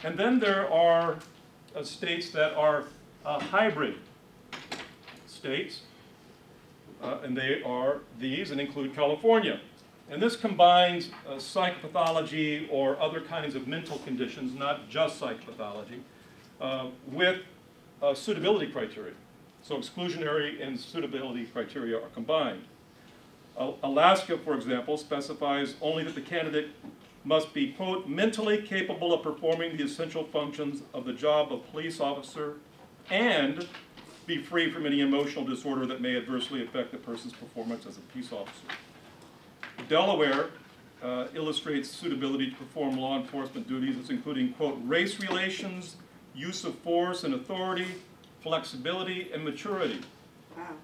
And then there are states that are hybrid states, and they are these and include California. And this combines psychopathology or other kinds of mental conditions, not just psychopathology, with suitability criteria. So exclusionary and suitability criteria are combined. Alaska, for example, specifies only that the candidate must be, quote, mentally capable of performing the essential functions of the job of police officer and be free from any emotional disorder that may adversely affect the person's performance as a peace officer. Delaware illustrates suitability to perform law enforcement duties as including, quote, race relations, use of force and authority, flexibility, and maturity. Wow.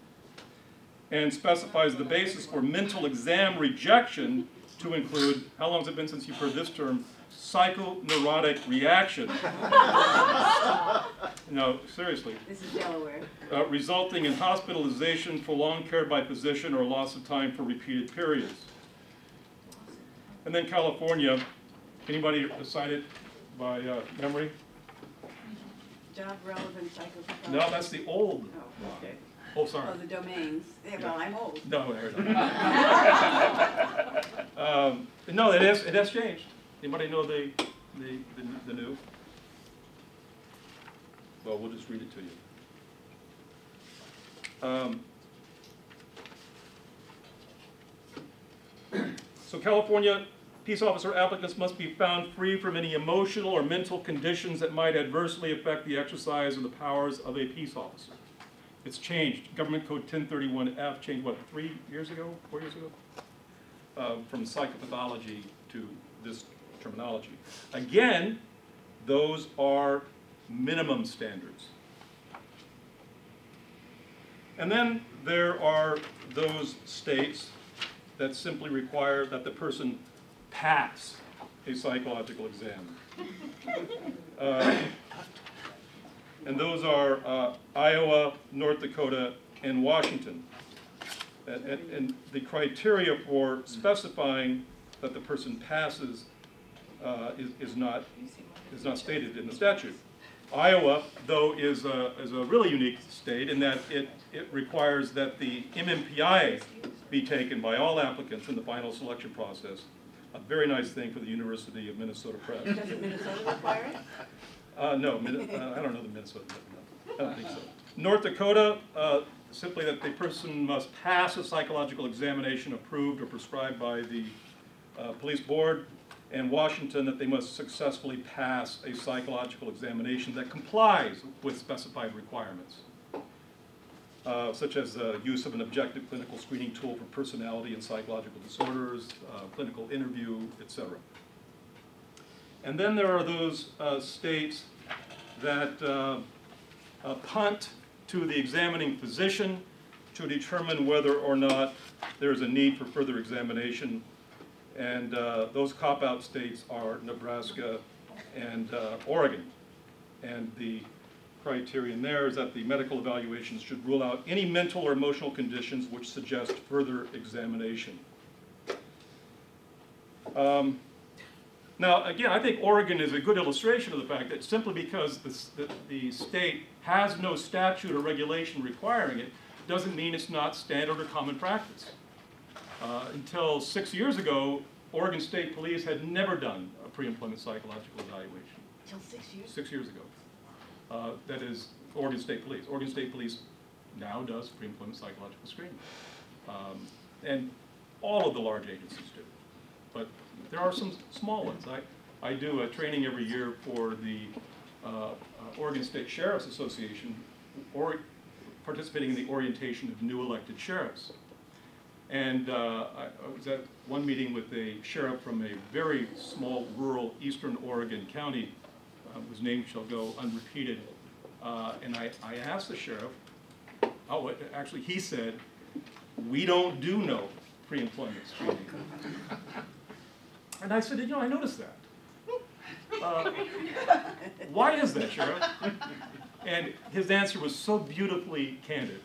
And specifies the basis for mental exam rejection to include, how long has it been since you've heard this term, psychoneurotic reaction. No, seriously. This is Delaware. Resulting in hospitalization, prolonged care by physician, or loss of time for repeated periods. And then California, anybody decide it by memory? Job relevant psychopathology. No, that's the old. Oh, okay. Oh, sorry. Oh, the domains. Yeah, well, I'm old. No, no, it has changed. Anybody know the new? Well, we'll just read it to you. So California peace officer applicants must be found free from any emotional or mental conditions that might adversely affect the exercise of the powers of a peace officer. It's changed. Government Code 1031F changed, what, 4 years ago? From psychopathology to this terminology. Again, those are minimum standards. And then there are those states that simply require that the person pass a psychological exam. And those are Iowa, North Dakota, and Washington. And the criteria for specifying that the person passes is not stated in the statute. Iowa, though, is a really unique state in that it requires that the MMPI be taken by all applicants in the final selection process. A very nice thing for the University of Minnesota Press. Doesn't Minnesota require it? No, I don't know the Minnesota. No, I don't think so. North Dakota, simply that the person must pass a psychological examination approved or prescribed by the police board. And Washington, that they must successfully pass a psychological examination that complies with specified requirements, such as the use of an objective clinical screening tool for personality and psychological disorders, clinical interview, etc. And then there are those states that punt to the examining physician to determine whether or not there's a need for further examination. And those cop-out states are Nebraska and Oregon. And the criterion there is that the medical evaluations should rule out any mental or emotional conditions which suggest further examination. Now, again, I think Oregon is a good illustration of the fact that simply because the state has no statute or regulation requiring it, doesn't mean it's not standard or common practice. Until 6 years ago, Oregon State Police had never done a pre-employment psychological evaluation. Until 6 years? 6 years ago. That is Oregon State Police. Oregon State Police now does pre-employment psychological screening. And all of the large agencies do. But there are some small ones. I do a training every year for the Oregon State Sheriff's Association, participating in the orientation of new elected sheriffs. And I was at one meeting with a sheriff from a very small rural eastern Oregon county, whose name shall go unrepeated. And I asked the sheriff, actually he said, "We don't do no pre-employment screening." And I said, I noticed that. Why is that, Sheriff? And his answer was so beautifully candid.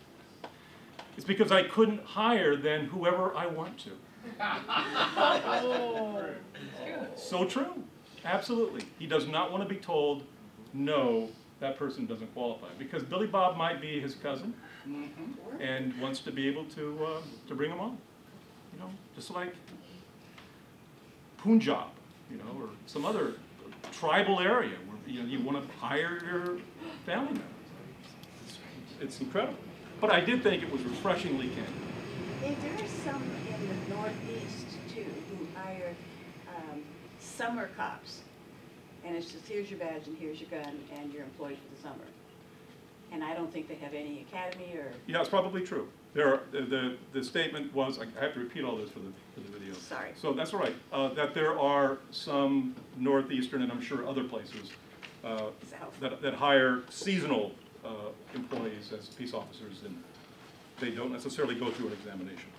It's because I couldn't hire then whoever I want to. So true. Absolutely. He does not want to be told, no, that person doesn't qualify. Because Billy Bob might be his cousin and wants to be able to bring him on. You know, just like Punjab, you know, or some other tribal area where you want to hire your family members. It's incredible. But I did think it was refreshingly candid. There are some in the Northeast too who hire summer cops. And it's just, here's your badge and here's your gun and you're employed for the summer. And I don't think they have any academy or... Yeah, it's probably true. There are, the statement was, I have to repeat all this for the video. Sorry. So that's all right, that there are some Northeastern and I'm sure other places that hire seasonal employees as peace officers, and they don't necessarily go through an examination.